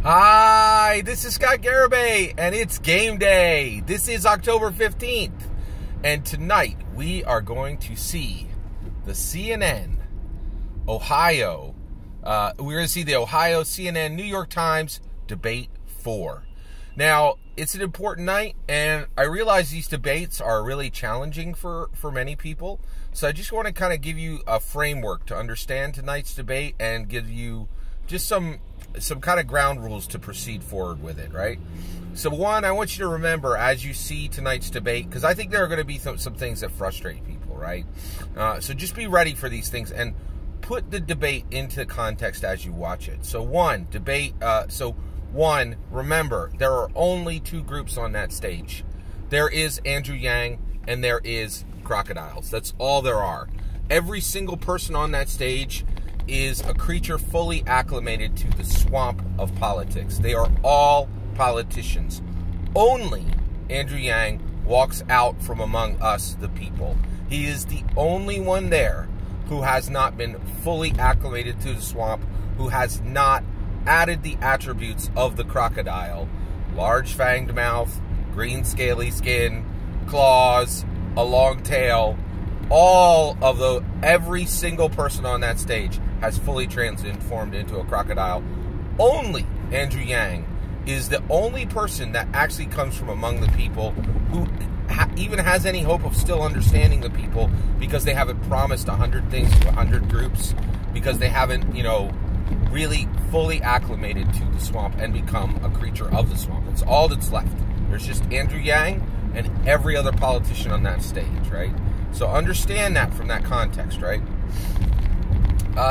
Hi, this is Scott Garibay, and it's game day. This is October 15th, and tonight we are going to see the CNN Ohio. We're going to see the Ohio CNN New York Times Debate 4. Now, it's an important night, and I realize these debates are really challenging for many people, so I just want to kind of give you a framework to understand tonight's debate and give you just some kind of ground rules to proceed forward with it, right? So one, I want you to remember as you see tonight's debate, because I think there are going to be some things that frustrate people, right? So just be ready for these things and put the debate into context as you watch it. So one, remember, there are only two groups on that stage. There is Andrew Yang and there is crocodiles. That's all there are. Every single person on that stage is a creature fully acclimated to the swamp of politics. They are all politicians. Only Andrew Yang walks out from among us, the people. He is the only one there who has not been fully acclimated to the swamp, who has not added the attributes of the crocodile: large fanged mouth, green scaly skin, claws, a long tail. Every single person on that stage has fully transformed into a crocodile. Only Andrew Yang is the only person that actually comes from among the people who even has any hope of still understanding the people, because they haven't promised 100 things to 100 groups, because they haven't, really fully acclimated to the swamp and become a creature of the swamp. It's all that's left. There's just Andrew Yang and every other politician on that stage, right? So understand that from that context, right?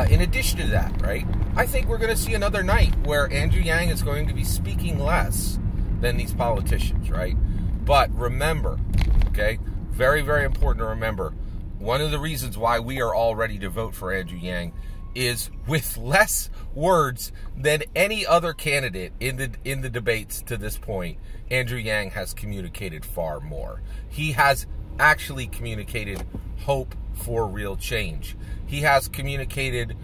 In addition to that, right, I think we're going to see another night where Andrew Yang is going to be speaking less than these politicians, right? But remember, okay, very, very important to remember, one of the reasons why we are all ready to vote for Andrew Yang is with less words than any other candidate in the debates to this point. Andrew Yang has communicated far more. He has actually communicated hope for real change. He has communicated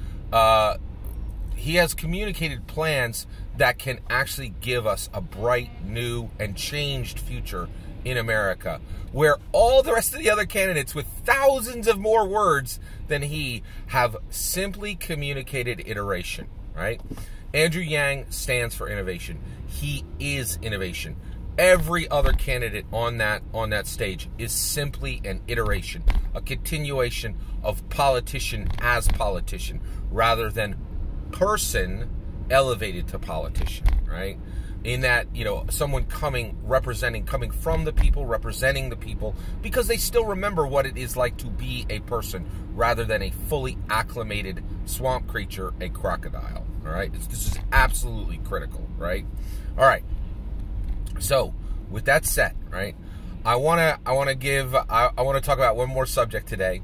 plans that can actually give us a bright, new, and changed future in America, where all the rest of the other candidates with thousands of more words than he have simply communicated iteration, right? Andrew Yang stands for innovation. He is innovation. Every other candidate on that stage is simply an iteration, a continuation of politician as politician, rather than person elevated to politician, right? In that, someone coming from the people, representing the people, because they still remember what it is like to be a person, rather than a fully acclimated swamp creature, a crocodile, all right? This is absolutely critical, right? All right. So, with that said, right, I want to talk about one more subject today,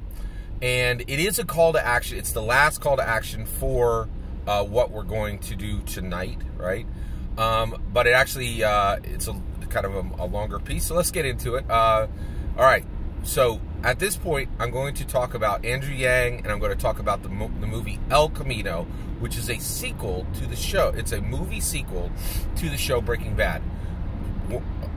and it is a call to action. It's the last call to action for what we're going to do tonight, right? But it actually it's a kind of a longer piece, so let's get into it. All right. So at this point, I'm going to talk about Andrew Yang, and I'm going to talk about the movie El Camino, which is a sequel to the show. It's a movie sequel to the show Breaking Bad.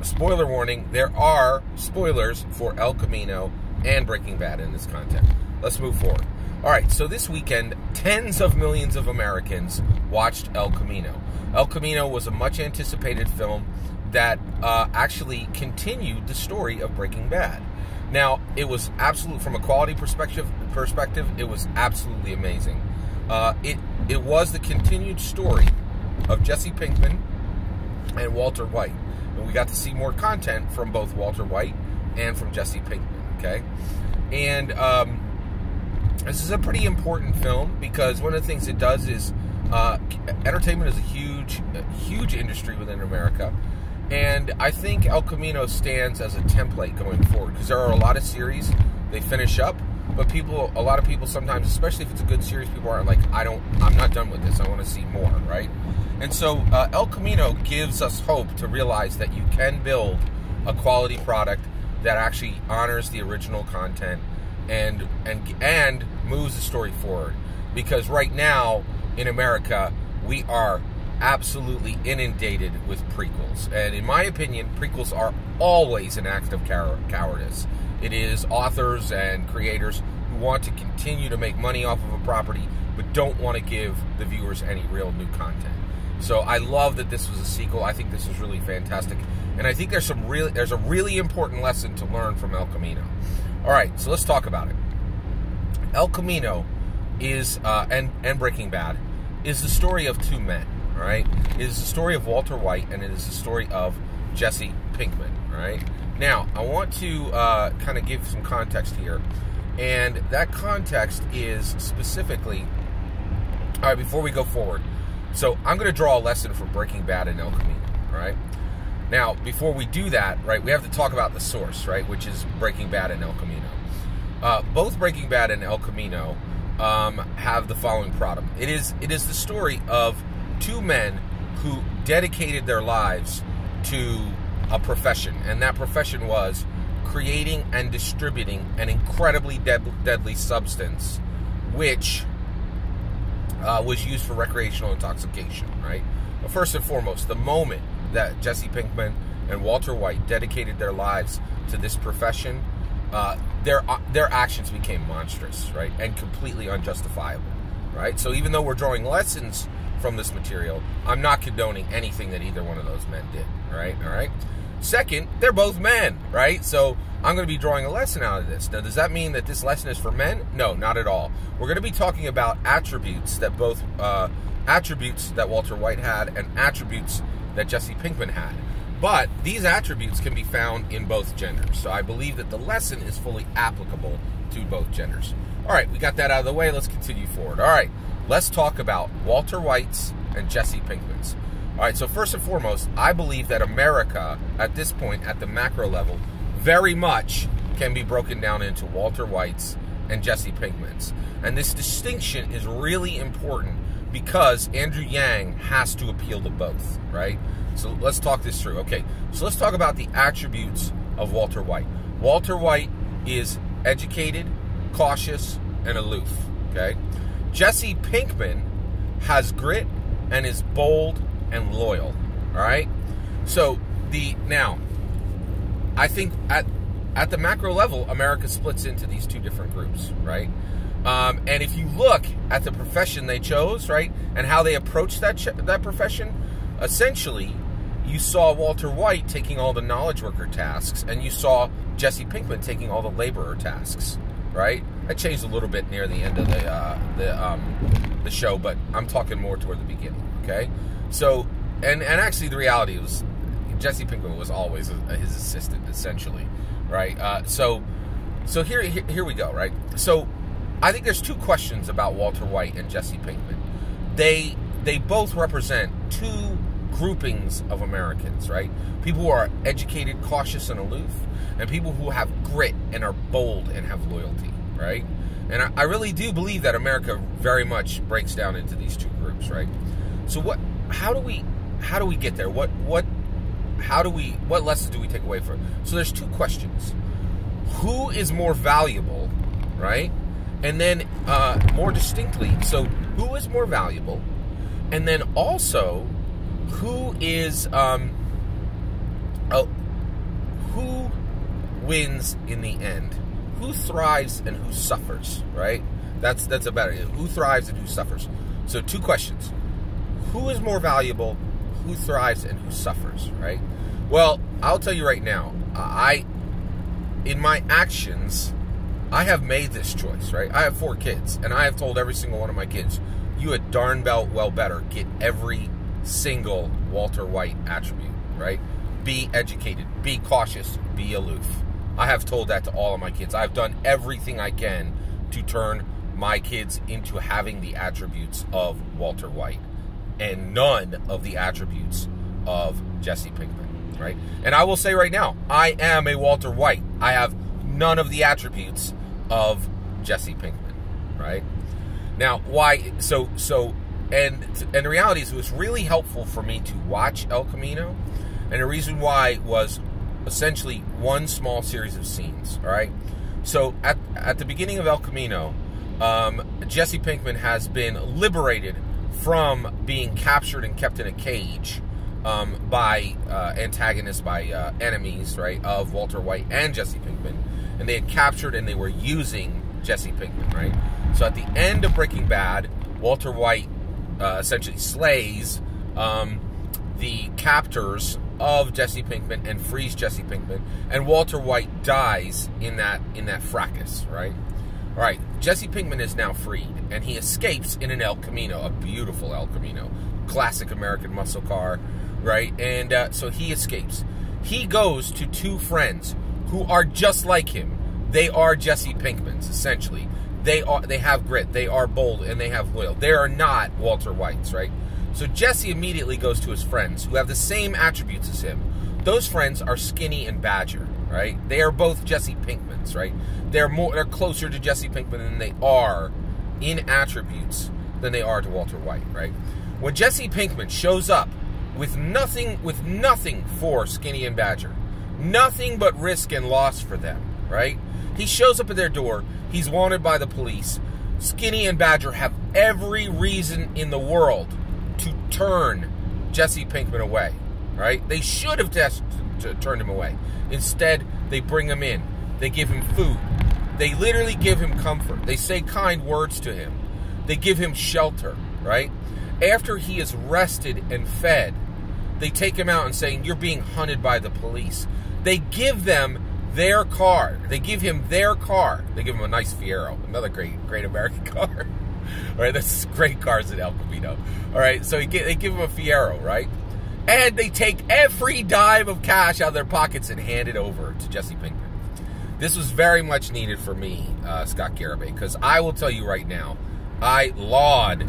Spoiler warning, there are spoilers for El Camino and Breaking Bad in this content. Let's move forward. All right, so this weekend, tens of millions of Americans watched El Camino. El Camino was a much-anticipated film that actually continued the story of Breaking Bad. Now, it was from a quality perspective, it was absolutely amazing. It was the continued story of Jesse Pinkman and Walter White. And we got to see more content from both Walter White and from Jesse Pinkman, okay? And this is a pretty important film, because one of the things it does is entertainment is a huge industry within America. And I think El Camino stands as a template going forward, because there are a lot of series, they finish up, but a lot of people sometimes, especially if it's a good series, people are like, I'm not done with this, I want to see more, right? And so El Camino gives us hope to realize that you can build a quality product that actually honors the original content and moves the story forward. Because right now in America, we are absolutely inundated with prequels. And in my opinion, prequels are always an act of cowardice. It is authors and creators who want to continue to make money off of a property, but don't want to give the viewers any real new content. So I love that this was a sequel. I think this is really fantastic. And I think there's a really important lesson to learn from El Camino. All right, so let's talk about it. El Camino is, and Breaking Bad, is the story of two men, all right? It is the story of Walter White, and it is the story of Jesse Pinkman, all right? Now, I want to kind of give some context here, and that context is specifically, all right, before we go forward, so I'm going to draw a lesson from Breaking Bad and El Camino, all right? Now, before we do that, right, we have to talk about the source, right, which is Breaking Bad and El Camino. Both Breaking Bad and El Camino have the following problem. It is the story of two men who dedicated their lives to a profession, and that profession was creating and distributing an incredibly deadly substance, which was used for recreational intoxication, right? But first and foremost, the moment that Jesse Pinkman and Walter White dedicated their lives to this profession, their actions became monstrous, right, and completely unjustifiable, right? So even though we're drawing lessons from this material, I'm not condoning anything that either one of those men did, all right? Second, they're both men, right? So I'm going to be drawing a lesson out of this. Now, does that mean that this lesson is for men? No, not at all. We're going to be talking about attributes that attributes that Walter White had and attributes that Jesse Pinkman had. But these attributes can be found in both genders. So I believe that the lesson is fully applicable to both genders. All right, we got that out of the way. Let's continue forward. All right, let's talk about Walter White's and Jesse Pinkman's. All right, so first and foremost, I believe that America, at this point, at the macro level, very much can be broken down into Walter White's and Jesse Pinkman's. And this distinction is really important because Andrew Yang has to appeal to both, right? So let's talk this through. Okay, so let's talk about the attributes of Walter White. Walter White is educated, cautious, and aloof, okay? Jesse Pinkman has grit and is bold and loyal, all right? So now, I think at the macro level, America splits into these two different groups, right? And if you look at the profession they chose, right, and how they approached that profession, essentially, you saw Walter White taking all the knowledge worker tasks, and you saw Jesse Pinkman taking all the laborer tasks, right? That changed a little bit near the end of the show, but I'm talking more toward the beginning, okay? So, and actually the reality was Jesse Pinkman was always his assistant, essentially, right? So here we go, right? So I think there's two questions about Walter White and Jesse Pinkman. They both represent two groupings of Americans, right? People who are educated, cautious, and aloof, and people who have grit and are bold and have loyalty, right? And I really do believe that America very much breaks down into these two groups, right? So how do we get there? What lessons do we take away from it? So there's two questions. Who is more valuable, right? And then more distinctly, so who is more valuable? And then also, who wins in the end? Who thrives and who suffers, right? That's about it. Who thrives and who suffers? So two questions. Who is more valuable? Who thrives and who suffers, right? Well, I'll tell you right now, in my actions, I have made this choice, right? I have 4 kids, and I have told every single one of my kids, you had darn well better get every single Walter White attribute, right? Be educated, be cautious, be aloof. I have told that to all of my kids. I've done everything I can to turn my kids into having the attributes of Walter White and none of the attributes of Jesse Pinkman, right? And I will say right now, I am a Walter White. I have none of the attributes of Jesse Pinkman, right? Now, why? And the reality is, it was really helpful for me to watch El Camino, and the reason why was essentially one small series of scenes, all right? So at the beginning of El Camino, Jesse Pinkman has been liberated from being captured and kept in a cage by antagonists, by enemies, right, of Walter White and Jesse Pinkman. And they had captured and they were using Jesse Pinkman, right? So at the end of Breaking Bad, Walter White essentially slays the captors of Jesse Pinkman and frees Jesse Pinkman, and Walter White dies in that fracas, right? All right, Jesse Pinkman is now freed, and he escapes in an El Camino, a beautiful El Camino, classic American muscle car, right? And so he escapes. He goes to two friends who are just like him. They are Jesse Pinkmans, essentially. They have grit, they are bold, and they have will. They are not Walter White's, right? So Jesse immediately goes to his friends who have the same attributes as him. Those friends are Skinny and Badger, right? They are both Jesse Pinkmans, right? They're closer to Jesse Pinkman than they are in attributes than they are to Walter White, right? When Jesse Pinkman shows up with nothing for Skinny and Badger, nothing but risk and loss for them, right? He shows up at their door. He's wanted by the police. Skinny and Badger have every reason in the world to turn Jesse Pinkman away, right? They should have turned him away. Instead, they bring him in. They give him food. They literally give him comfort. They say kind words to him. They give him shelter, right? After he is rested and fed, they take him out and say, "You're being hunted by the police." They give them their car. They give him their car. They give him a nice Fiero, another great American car. All right, that's great cars at El Camino. All right, so they give him a Fiero, right? And they take every dime of cash out of their pockets and hand it over to Jesse Pinkman. This was very much needed for me, Scott Garibay, because I will tell you right now, I laud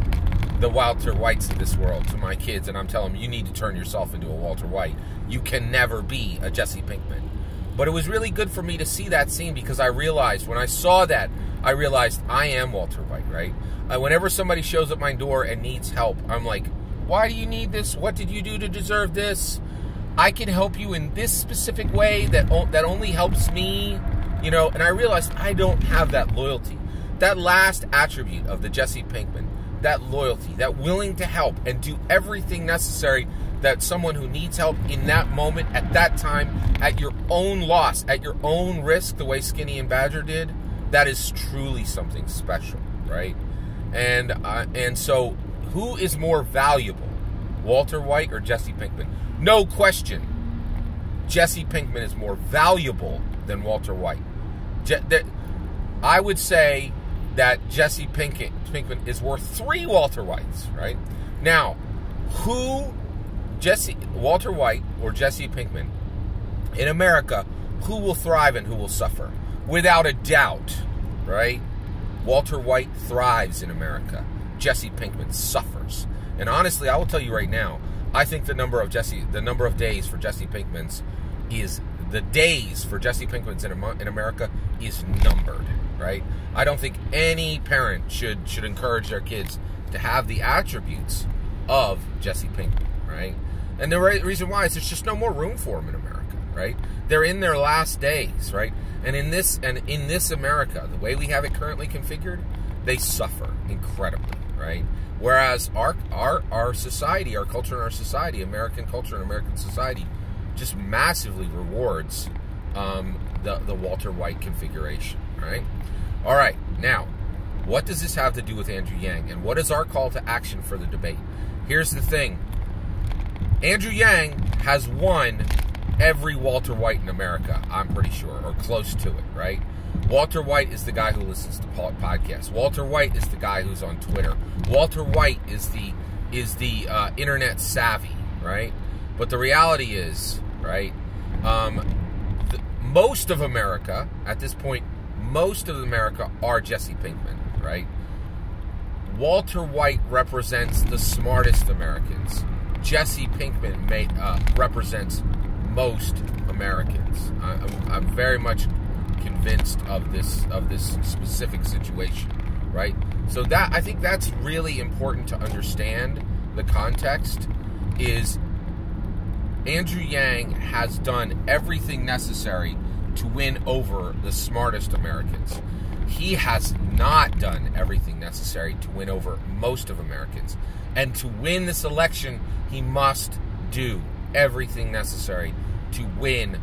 the Walter Whites of this world to my kids, and I'm telling them, you need to turn yourself into a Walter White. You can never be a Jesse Pinkman. But it was really good for me to see that scene, because I realized, when I saw that, I realized I am Walter White, right? Whenever somebody shows up my door and needs help, I'm like, why do you need this? What did you do to deserve this? I can help you in this specific way that only helps me, you know? And I realized I don't have that loyalty. That last attribute of the Jesse Pinkman, that loyalty, that willing to help and do everything necessary that someone who needs help in that moment, at that time, at your own loss, at your own risk, the way Skinny and Badger did, that is truly something special, right? And so, who is more valuable, Walter White or Jesse Pinkman? No question, Jesse Pinkman is more valuable than Walter White. I would say that Jesse Pinkman is worth 3 Walter Whites, right? Now, Walter White or Jesse Pinkman, in America, who will thrive and who will suffer? Without a doubt, right? Walter White thrives in America. Jesse Pinkman suffers. And honestly, I will tell you right now, I think the number of days for Jesse Pinkman's in America is numbered, right? I don't think any parent should encourage their kids to have the attributes of Jesse Pinkman, right? And the reason why is there's just no more room for them in America, right? They're in their last days, right? And in this America, the way we have it currently configured, they suffer incredibly, right? Whereas our society, our culture and our society, American culture and American society, just massively rewards the Walter White configuration, right? All right, now, what does this have to do with Andrew Yang? And what is our call to action for the debate? Here's the thing. Andrew Yang has won every Walter White in America, I'm pretty sure, or close to it, right? Walter White is the guy who listens to podcasts. Walter White is the guy who's on Twitter. Walter White is the internet savvy, right? But the reality is, right, most of America, at this point, most of America are Jesse Pinkman, right? Walter White represents the smartest Americans. Jesse Pinkman represents most Americans. I'm very much convinced of this specific situation, right? So that, I think that's really important to understand. The context is Andrew Yang has done everything necessary to win over the smartest Americans. he has not done everything necessary to win over most of Americans. And to win this election, he must do everything necessary to win.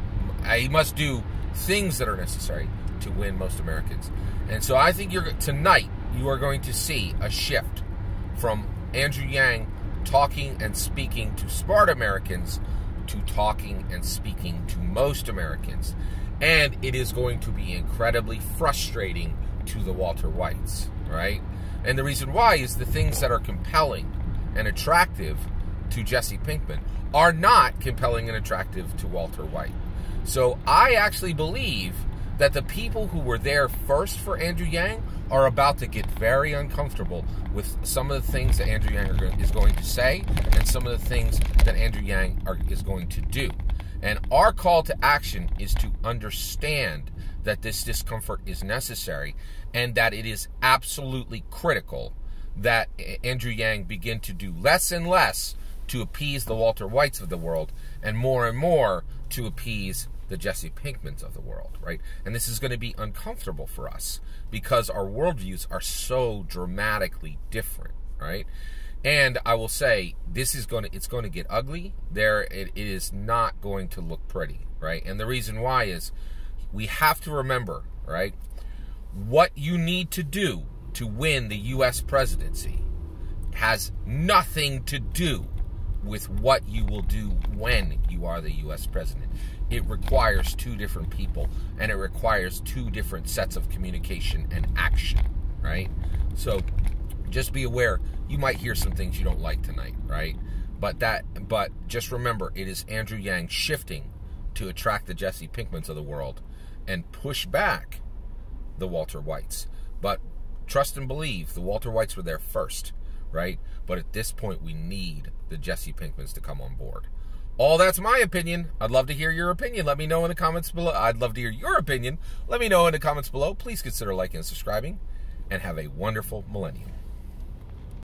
He must do things that are necessary to win most Americans. And so I think tonight you are going to see a shift from Andrew Yang talking and speaking to smart Americans to talking and speaking to most Americans. And it is going to be incredibly frustrating to the Walter Whites, right? And the reason why is the things that are compelling and attractive to Jesse Pinkman are not compelling and attractive to Walter White. So I actually believe that the people who were there first for Andrew Yang are about to get very uncomfortable with some of the things that Andrew Yang is going to say and some of the things that Andrew Yang is going to do. And our call to action is to understand that this discomfort is necessary and that it is absolutely critical that Andrew Yang begin to do less and less to appease the Walter Whites of the world and more to appease the Jesse Pinkmans of the world, right? And this is going to be uncomfortable for us because our worldviews are so dramatically different, right? And I will say, it's going to get ugly. It is not going to look pretty, right? And the reason why is we have to remember, right, what you need to do to win the U.S. presidency has nothing to do with what you will do when you are the U.S. president. It requires two different people, and it requires two different sets of communication and action, right? So just be aware, you might hear some things you don't like tonight, right? But just remember, it is Andrew Yang shifting to attract the Jesse Pinkmans of the world and push back the Walter Whites. But trust and believe, the Walter Whites were there first, right? But at this point, we need the Jesse Pinkmans to come on board. All that's my opinion. I'd love to hear your opinion. Let me know in the comments below. I'd love to hear your opinion. Let me know in the comments below. Please consider liking and subscribing, and have a wonderful millennium.